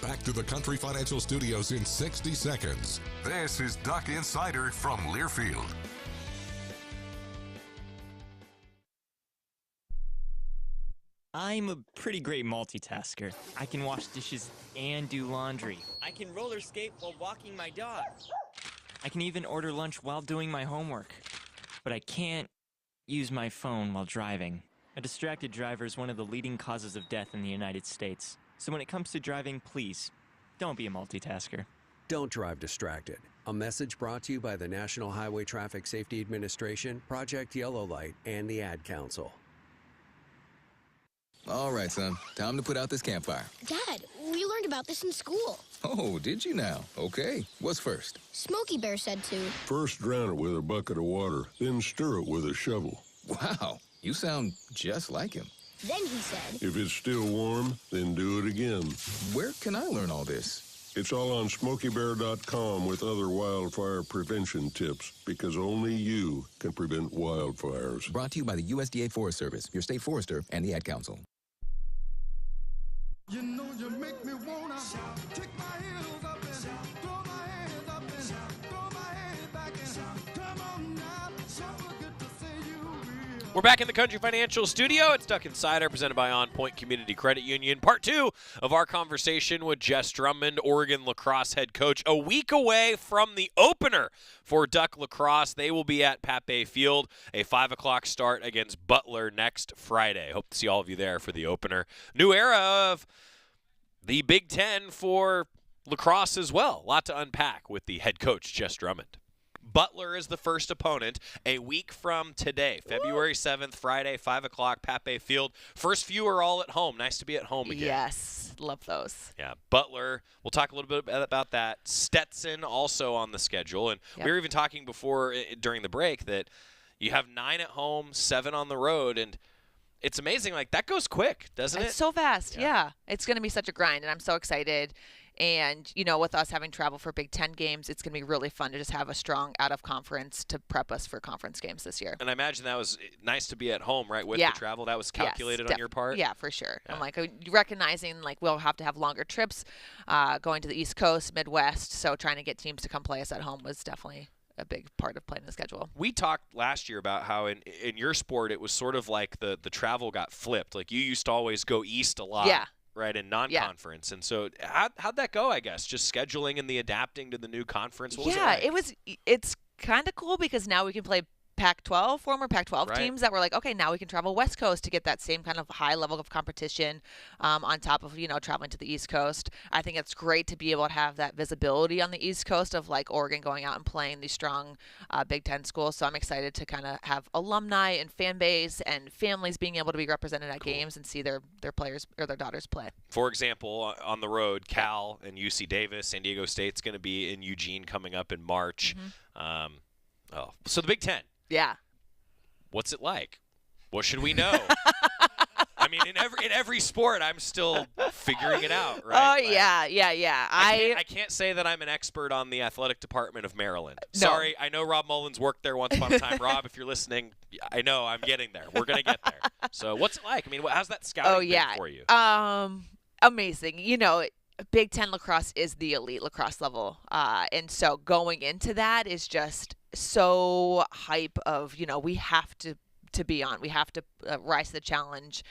Back to the Country Financial Studios in 60 seconds. This is Duck Insider from Learfield. I'm a pretty great multitasker. I can wash dishes and do laundry. I can roller skate while walking my dog. I can even order lunch while doing my homework. But I can't use my phone while driving. A distracted driver is one of the leading causes of death in the United States. So when it comes to driving, please, don't be a multitasker. Don't drive distracted. A message brought to you by the National Highway Traffic Safety Administration, Project Yellow Light, and the Ad Council. All right, son. Time to put out this campfire. Dad, we learned about this in school. Oh, did you now? Okay. What's first? Smokey Bear said to. First drown it with a bucket of water, then stir it with a shovel. Wow, you sound just like him. Then he said. If it's still warm, then do it again. Where can I learn all this? It's all on SmokeyBear.com with other wildfire prevention tips, because only you can prevent wildfires. Brought to you by the USDA Forest Service, your state forester, and the Ad Council. You know you make me wanna kick my heels up and throw my hands up and throw my head back and come on now. So good to see you real. We're back in the Country Financial Studio. It's Duck Insider, presented by OnPoint Community Credit Union. Part 2 of our conversation with Jess Drummond, Oregon lacrosse head coach. A week away from the opener for Duck Lacrosse. They will be at Pape Field, a 5 o'clock start against Butler next Friday. Hope to see all of you there for the opener. New era of the Big Ten for lacrosse as well. A lot to unpack with the head coach, Jess Drummond. Butler is the first opponent a week from today, February 7th, Friday, 5 o'clock, Pape Field. First few are all at home. Nice to be at home again. Yes, love those. Yeah, Butler, we'll talk a little bit about that. Stetson also on the schedule. And we were even talking before during the break that you have 9 at home, 7 on the road, and it's amazing. Like, that goes quick, doesn't it? It's so fast, yeah. It's going to be such a grind, and I'm so excited. And, you know, with us having travel for Big Ten games, it's going to be really fun to just have a strong out-of-conference to prep us for conference games this year. And I imagine that was nice to be at home, right, with the travel. That was calculated on your part? Yeah, for sure. Yeah. I'm like, recognizing, like, we'll have to have longer trips going to the East Coast, Midwest, so trying to get teams to come play us at home was definitely a big part of playing the schedule. We talked last year about how in your sport it was sort of like the travel got flipped. Like, you used to always go east a lot. Yeah. Right, in non-conference. And so how'd that go, I guess? Just scheduling and the adapting to the new conference? What was it like? It's kind of cool because now we can play Pac-12, former Pac-12 teams that were like, okay, now we can travel West Coast to get that same kind of high level of competition on top of, you know, traveling to the East Coast. I think it's great to be able to have that visibility on the East Coast of, like, Oregon going out and playing these strong Big Ten schools. So I'm excited to kind of have alumni and fan base and families being able to be represented at games and see their players or their daughters play. For example, on the road, Cal and UC Davis, San Diego State's going to be in Eugene coming up in March. So the Big Ten. Yeah. What's it like? What should we know? I mean, in every sport, I'm still figuring it out, right? Oh, yeah. I can't say that I'm an expert on the athletic department of Maryland. No. Sorry, I know Rob Mullins worked there once upon a time. Rob, if you're listening, I know I'm getting there. We're going to get there. So what's it like? I mean, how's that scouting been for you? Amazing. You know, Big Ten lacrosse is the elite lacrosse level. And so going into that is just so hype of, you know, we have to be on. We have to rise to the challenge,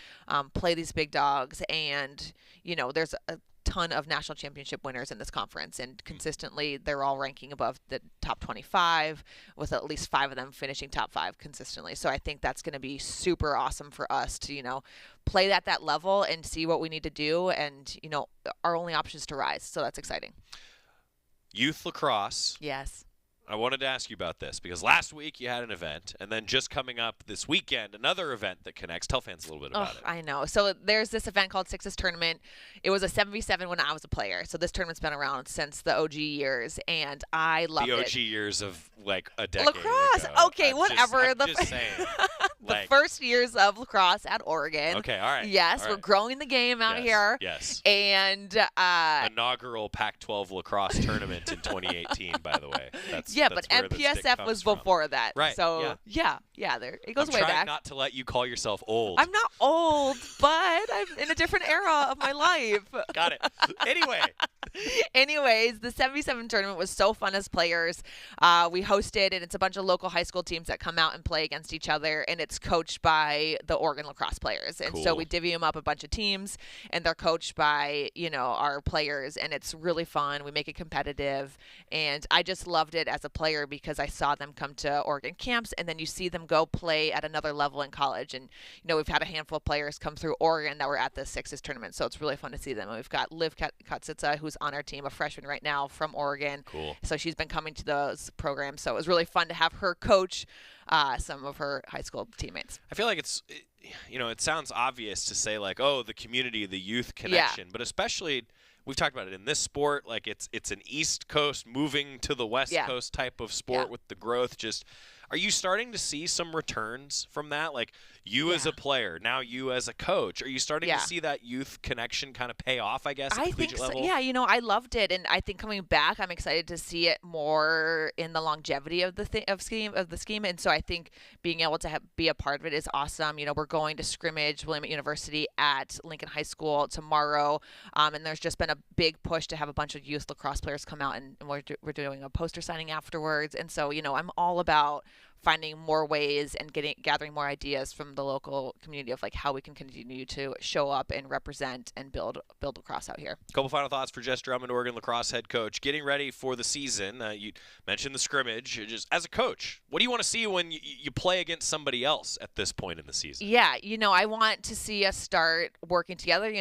play these big dogs. And, you know, there's a ton of national championship winners in this conference. And consistently, they're all ranking above the top 25, with at least 5 of them finishing top 5 consistently. So I think that's going to be super awesome for us to, you know, play at that level and see what we need to do. And, you know, our only option is to rise. So that's exciting. Youth lacrosse. Yes. I wanted to ask you about this because last week you had an event, and then just coming up this weekend, another event that connects. Tell fans a little bit about it. I know. So there's this event called Sixes Tournament. It was a 7v7 when I was a player. So this tournament's been around since the OG years, and I loved it. The OG years of, like, a decade lacrosse. ago. Okay, whatever. I'm just saying. The first years of lacrosse at Oregon. Okay, all right. Yes, all we're right. growing the game out here. Yes. And inaugural Pac-12 lacrosse tournament in 2018, by the way. That's but MPSF was before that. Right. So yeah, there it goes I'm way trying back. not to let you call yourself old. I'm not old, but I'm in a different era of my life. Got it. Anyways, the 7v7 tournament was so fun as players. We hosted, and it's a bunch of local high school teams that come out and play against each other, and it's coached by the Oregon lacrosse players. And so we divvy them up a bunch of teams, and they're coached by, you know, our players, and it's really fun. We make it competitive, and I just loved it as a player because I saw them come to Oregon camps, and then you see them go play at another level in college. And, you know, we've had a handful of players come through Oregon that were at the Sixes tournament, so it's really fun to see them. And we've got Liv Katsitsa, who's on our team, a freshman right now from Oregon. Cool. So she's been coming to those programs, so it was really fun to have her coach some of her high school teammates. I feel like it's, you know, it sounds obvious to say, like, oh, the community, the youth connection, but especially we've talked about it in this sport, like it's an East Coast moving to the West Coast type of sport with the growth. Just, Are you starting to see some returns from that? Like you as a player, now you as a coach. Are you starting to see that youth connection kind of pay off, I guess, at the collegiate level? Yeah, I loved it, and I think coming back, I'm excited to see it more in the longevity of the scheme. And so I think being able to be a part of it is awesome. We're going to scrimmage Willamette University at Lincoln High School tomorrow, and there's just been a big push to have a bunch of youth lacrosse players come out, and we're doing a poster signing afterwards. And so I'm all about finding more ways and gathering more ideas from the local community of like how we can continue to show up and represent and build lacrosse out here. A couple final thoughts for Jess Drummond, Oregon lacrosse head coach. Getting ready for the season, you mentioned the scrimmage. Just as a coach, what do you want to see when you play against somebody else at this point in the season? Yeah, I want to see us start working together.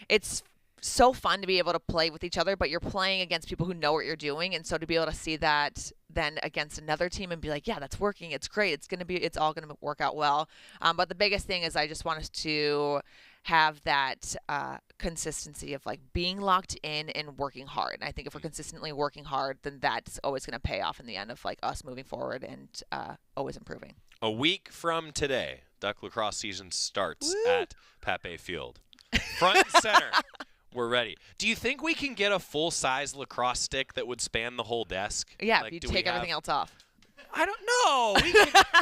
It's so fun to be able to play with each other, but you're playing against people who know what you're doing, and so to be able to see that then against another team and be like, yeah, that's working, it's great, it's all gonna work out well. But the biggest thing is I just want us to have that consistency of like being locked in and working hard. And I think if we're consistently working hard, then that's always going to pay off in the end of like us moving forward and always improving. A week from today, Duck lacrosse season starts at Pape Field. Front and center. We're ready. Do you think we can get a full-size lacrosse stick that would span the whole desk? Yeah, if you take everything else off. I don't know.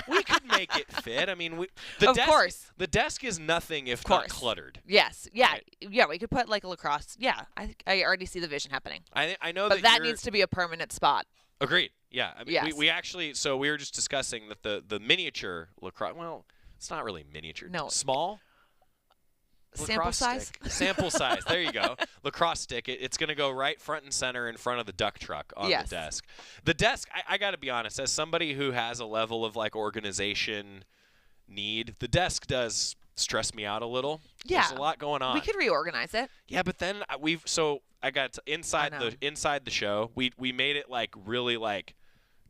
We could make it fit. I mean, of course. The desk is nothing if not cluttered. Yes. Yeah. Right? Yeah. We could put like a lacrosse. Yeah. I already see the vision happening. I know but that needs to be a permanent spot. Agreed. Yeah. I mean, yes. we actually. So we were just discussing that the miniature lacrosse. Well, it's not really miniature. No. Small. Sample size? Sample size. There you go. Lacrosse stick. It's going to go right front and center in front of the duck truck on the desk. The desk, I got to be honest, as somebody who has a level of like organization need, the desk does stress me out a little. Yeah. There's a lot going on. We could reorganize it. Yeah, but then I got inside the show. We made it like really like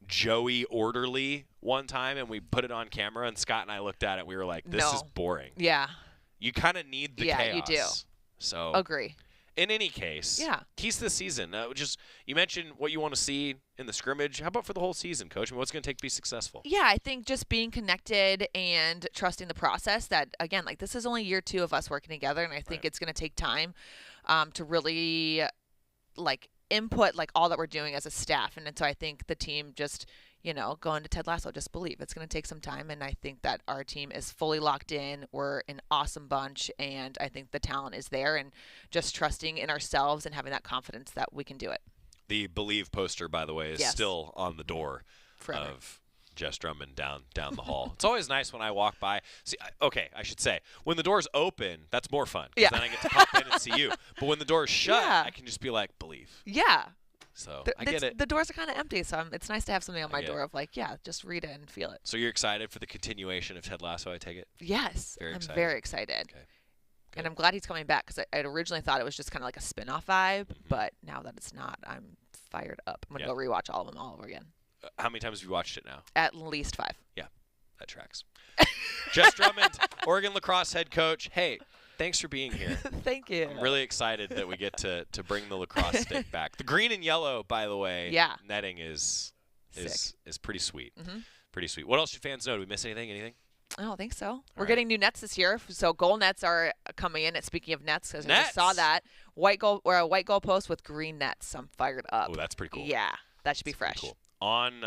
Joey orderly one time, and we put it on camera, and Scott and I looked at it. We were like, this is boring. Yeah. You kind of need the chaos. Yeah, you do. So agree. In any case, keys to the season. You mentioned what you want to see in the scrimmage. How about for the whole season, Coach? I mean, what's going to take to be successful? Yeah, I think just being connected and trusting the process. That again, like this is only year 2 of us working together, and I think it's going to take time to really like input like all that we're doing as a staff. And so I think the team just going to Ted Lasso, just believe it's going to take some time. And I think that our team is fully locked in. We're an awesome bunch. And I think the talent is there, and just trusting in ourselves and having that confidence that we can do it. The Believe poster, by the way, is still on the door of Jess Drummond down the hall. It's always nice when I walk by. See, I should say, when the door's open, that's more fun. Because then I get to pop in and see you. But when the door's shut, I can just be like, Believe. Yeah. So I get it. The doors are kind of empty, so it's nice to have something on my door of like, just read it and feel it. So you're excited for the continuation of Ted Lasso, I take it? Yes. I'm very excited. Okay. And I'm glad he's coming back, because I originally thought it was just kind of like a spin-off vibe, but now that it's not, I'm fired up. I'm going to go rewatch all of them all over again. How many times have you watched it now? At least 5. Yeah, that tracks. Jess Drummond, Oregon lacrosse head coach. Hey, thanks for being here. Thank you. I'm really excited that we get to bring the lacrosse stick back. The green and yellow, by the way, netting is pretty sweet. Pretty sweet. What else should fans know? Did we miss anything? I don't think so. We're getting new nets this year, so goal nets are coming in. Speaking of nets, because I just saw that white goal post with green nets. I'm fired up. Oh, that's pretty cool. Yeah, that should be fresh. Cool. On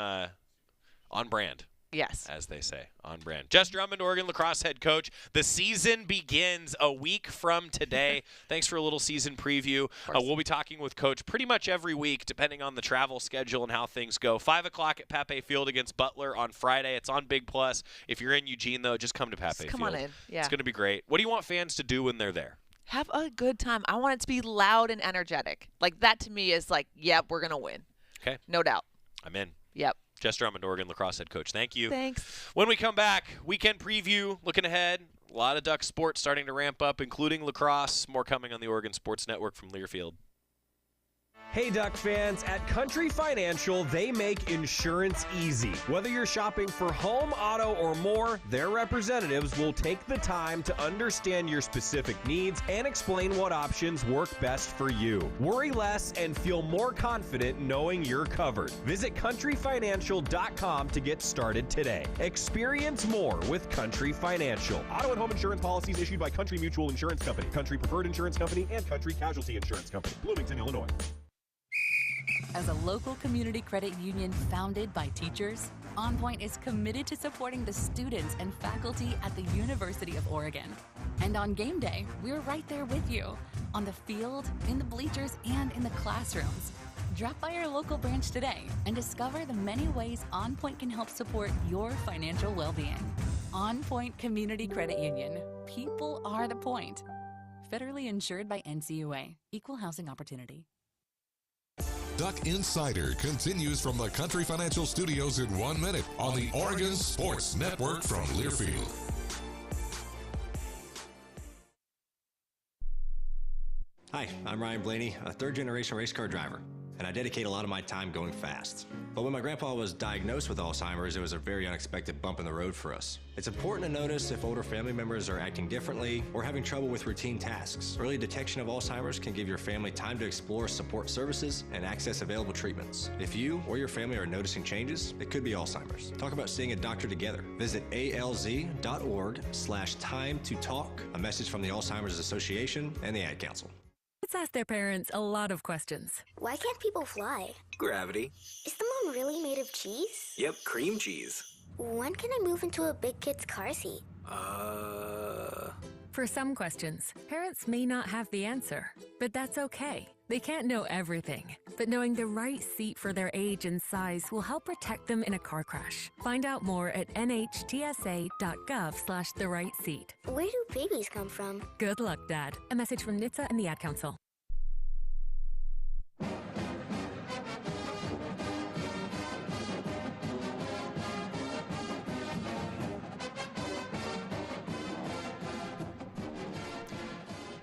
brand. Yes. As they say, on brand. Jess Drummond, Oregon lacrosse head coach. The season begins a week from today. Thanks for a little season preview. We'll be talking with Coach pretty much every week, depending on the travel schedule and how things go. 5 o'clock at Pape Field against Butler on Friday. It's on Big Plus. If you're in Eugene, though, just come to Pape Field. Come on in. Yeah. It's going to be great. What do you want fans to do when they're there? Have a good time. I want it to be loud and energetic. Like, that to me is like, yep, we're going to win. Okay. No doubt. I'm in. Yep. Jess Drummond, Oregon lacrosse head coach. Thank you. Thanks. When we come back, weekend preview, looking ahead. A lot of Duck sports starting to ramp up, including lacrosse. More coming on the Oregon Sports Network from Learfield. Hey, Duck fans, at Country Financial, they make insurance easy. Whether you're shopping for home, auto, or more, their representatives will take the time to understand your specific needs and explain what options work best for you. Worry less and feel more confident knowing you're covered. Visit countryfinancial.com to get started today. Experience more with Country Financial. Auto and home insurance policies issued by Country Mutual Insurance Company, Country Preferred Insurance Company, and Country Casualty Insurance Company, Bloomington, Illinois. As a local community credit union founded by teachers, OnPoint is committed to supporting the students and faculty at the University of Oregon. And on game day, we're right there with you, on the field, in the bleachers, and in the classrooms. Drop by our local branch today and discover the many ways OnPoint can help support your financial well-being. OnPoint Community Credit Union. People are the point. Federally insured by NCUA. Equal housing opportunity. Duck Insider continues from the Country Financial Studios in 1 minute on the Oregon Sports Network from Learfield. Hi, I'm Ryan Blaney, a third-generation race car driver, and I dedicate a lot of my time going fast. But when my grandpa was diagnosed with Alzheimer's, it was a very unexpected bump in the road for us. It's important to notice if older family members are acting differently or having trouble with routine tasks. Early detection of Alzheimer's can give your family time to explore support services and access available treatments. If you or your family are noticing changes, it could be Alzheimer's. Talk about seeing a doctor together. Visit alz.org/time-to-talk. A message from the Alzheimer's Association and the Ad Council. Kids ask their parents a lot of questions. Why can't people fly? Gravity. Is the moon really made of cheese? Yep, cream cheese. When can I move into a big kid's car seat? For some questions, parents may not have the answer, but that's okay. They can't know everything, but knowing the right seat for their age and size will help protect them in a car crash. Find out more at nhtsa.gov/the-right-seat. Where do babies come from? Good luck, Dad. A message from NHTSA and the Ad Council.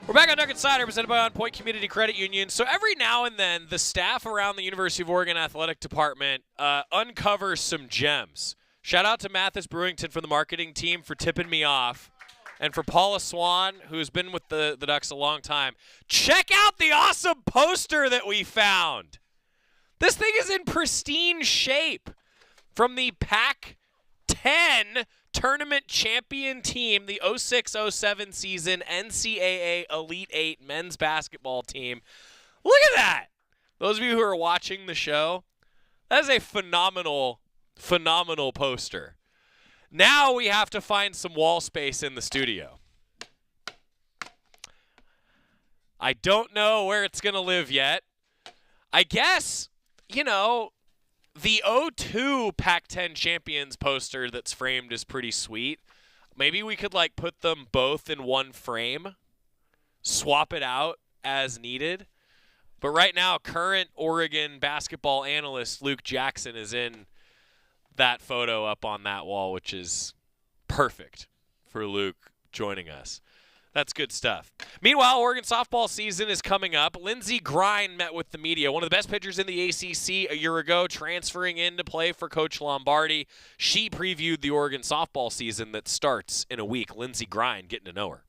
We're back on Duck Insider, presented by OnPoint Community Credit Union. So every now and then, the staff around the University of Oregon Athletic Department uncovers some gems. Shout out to Mathis Brewington from the marketing team for tipping me off. And for Paula Swan, who's been with the Ducks a long time. Check out the awesome poster that we found. This thing is in pristine shape. From the Pac-10 tournament champion team, the 06-07 season NCAA Elite 8 men's basketball team. Look at that. Those of you who are watching the show, that is a phenomenal poster. Now we have to find some wall space in the studio. I don't know where it's going to live yet. I guess, the 02 Pac-10 champions poster that's framed is pretty sweet. Maybe we could put them both in one frame, swap it out as needed. But right now, current Oregon basketball analyst Luke Jackson is in that photo up on that wall, which is perfect for Luke joining us. That's good stuff. Meanwhile, Oregon softball season is coming up. Lindsey Grine met with the media, one of the best pitchers in the ACC a year ago, transferring in to play for Coach Lombardi. She previewed the Oregon softball season that starts in a week. Lindsey Grine, getting to know her.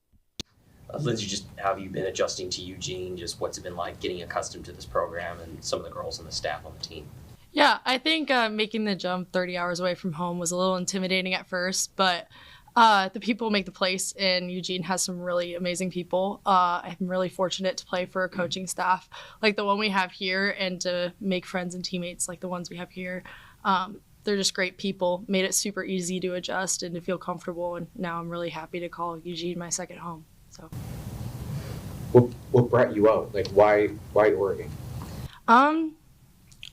Lindsey, just how have you been adjusting to Eugene? Just what's it been like getting accustomed to this program and some of the girls and the staff on the team? Yeah, I think making the jump 30 hours away from home was a little intimidating at first, but the people make the place, and Eugene has some really amazing people. I'm really fortunate to play for a coaching staff like the one we have here and to make friends and teammates like the ones we have here. They're just great people, made it super easy to adjust and to feel comfortable, and now I'm really happy to call Eugene my second home. So, What brought you out? Why Oregon?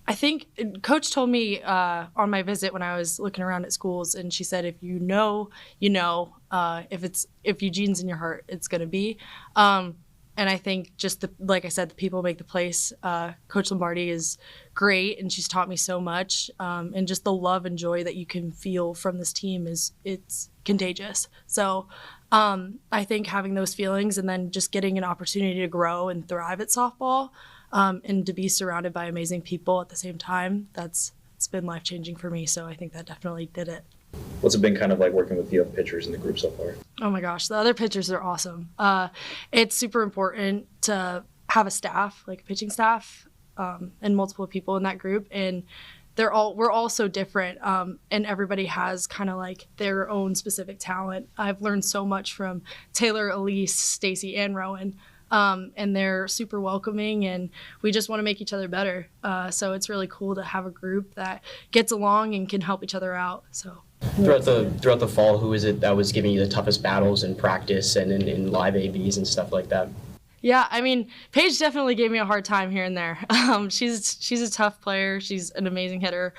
I think Coach told me on my visit when I was looking around at schools, and she said, if you know, if Eugene's in your heart, it's going to be. And I think just like I said, the people make the place. Coach Lombardi is great, and she's taught me so much. And just the love and joy that you can feel from this team it's contagious. So I think having those feelings and then just getting an opportunity to grow and thrive at softball and to be surrounded by amazing people at the same time, it's been life-changing for me. So I think that definitely did it. What's it been kind of like working with the other pitchers in the group so far? Oh my gosh, the other pitchers are awesome. It's super important to have a staff, like a pitching staff, and multiple people in that group. And we're all so different, and everybody has kind of like their own specific talent. I've learned so much from Taylor, Elise, Stacy, and Rowan, and they're super welcoming, and we just want to make each other better. So it's really cool to have a group that gets along and can help each other out. So throughout the fall, who is it that was giving you the toughest battles in practice and in live ABs and stuff like that? Yeah, I mean, Paige definitely gave me a hard time here and there. She's a tough player. She's an amazing hitter.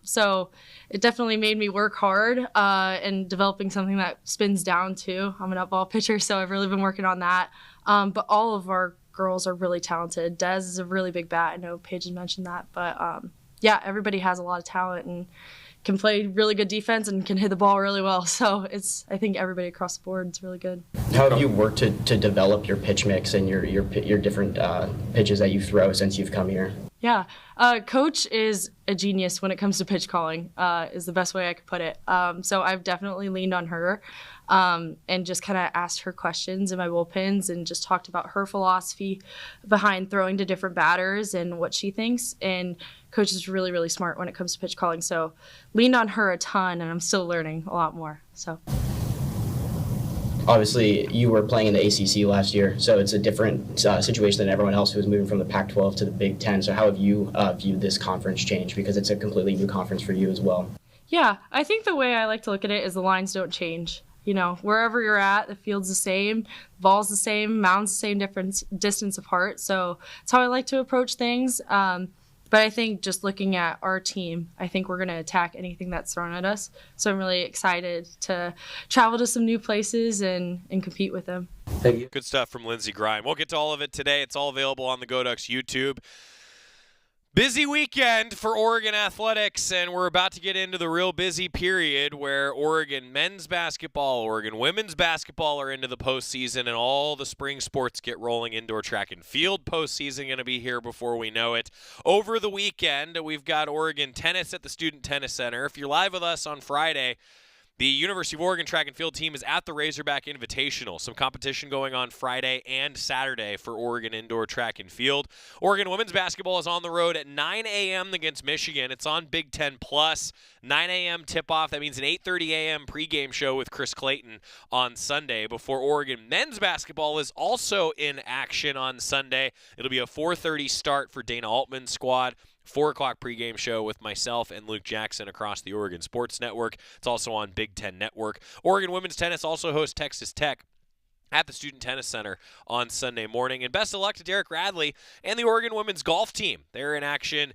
So it definitely made me work hard and developing something that spins down too. I'm an up ball pitcher, so I've really been working on that. But all of our girls are really talented. Des is a really big bat. I know Paige had mentioned that. But yeah, everybody has a lot of talent and can play really good defense and can hit the ball really well. So I think everybody across the board is really good. How have you worked to develop your pitch mix and your different pitches that you throw since you've come here? Yeah, Coach is a genius when it comes to pitch calling, is the best way I could put it. So I've definitely leaned on her and just kind of asked her questions in my bullpens and just talked about her philosophy behind throwing to different batters and what she thinks. And Coach is really, really smart when it comes to pitch calling. So leaned on her a ton, and I'm still learning a lot more. So. Obviously, you were playing in the ACC last year, so it's a different situation than everyone else who was moving from the Pac-12 to the Big Ten. So how have you viewed this conference change? Because it's a completely new conference for you as well. Yeah, I think the way I like to look at it is the lines don't change. You know, wherever you're at, the field's the same, ball's the same, mound's the same, different distance apart. So that's how I like to approach things. But I think just looking at our team, I think we're going to attack anything that's thrown at us. So I'm really excited to travel to some new places and compete with them. Thank you. Good stuff from Lindsey Grime. We'll get to all of it today. It's all available on the Go Ducks YouTube. Busy weekend for Oregon athletics, and we're about to get into the real busy period where Oregon men's basketball, Oregon women's basketball are into the postseason, and all the spring sports get rolling. Indoor track and field postseason going to be here before we know it. Over the weekend, we've got Oregon tennis at the Student Tennis Center. If you're live with us on Friday, the University of Oregon track and field team is at the Razorback Invitational. Some competition going on Friday and Saturday for Oregon indoor track and field. Oregon women's basketball is on the road at 9 a.m. against Michigan. It's on Big Ten Plus. 9 a.m. tip-off. That means an 8:30 a.m. pregame show with Chris Clayton on Sunday before Oregon men's basketball is also in action on Sunday. It'll be a 4:30 start for Dana Altman's squad. 4 o'clock pregame show with myself and Luke Jackson across the Oregon Sports Network. It's also on Big Ten Network. Oregon women's tennis also hosts Texas Tech at the Student Tennis Center on Sunday morning. And best of luck to Derek Radley and the Oregon women's golf team. They're in action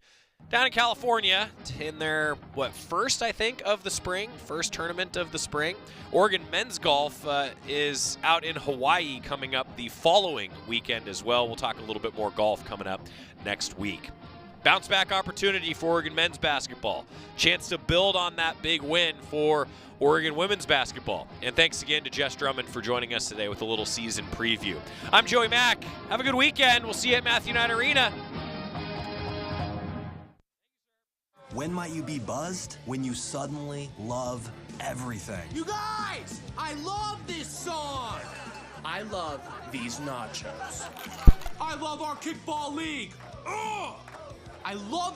down in California in their, first, I think, of the spring, first tournament of the spring. Oregon men's golf is out in Hawaii coming up the following weekend as well. We'll talk a little bit more golf coming up next week. Bounce back opportunity for Oregon men's basketball. Chance to build on that big win for Oregon women's basketball. And thanks again to Jess Drummond for joining us today with a little season preview. I'm Joey Mack. Have a good weekend. We'll see you at Matthew Knight Arena. When might you be buzzed? When you suddenly love everything. You guys, I love this song. I love these nachos. I love our kickball league. Ugh! I love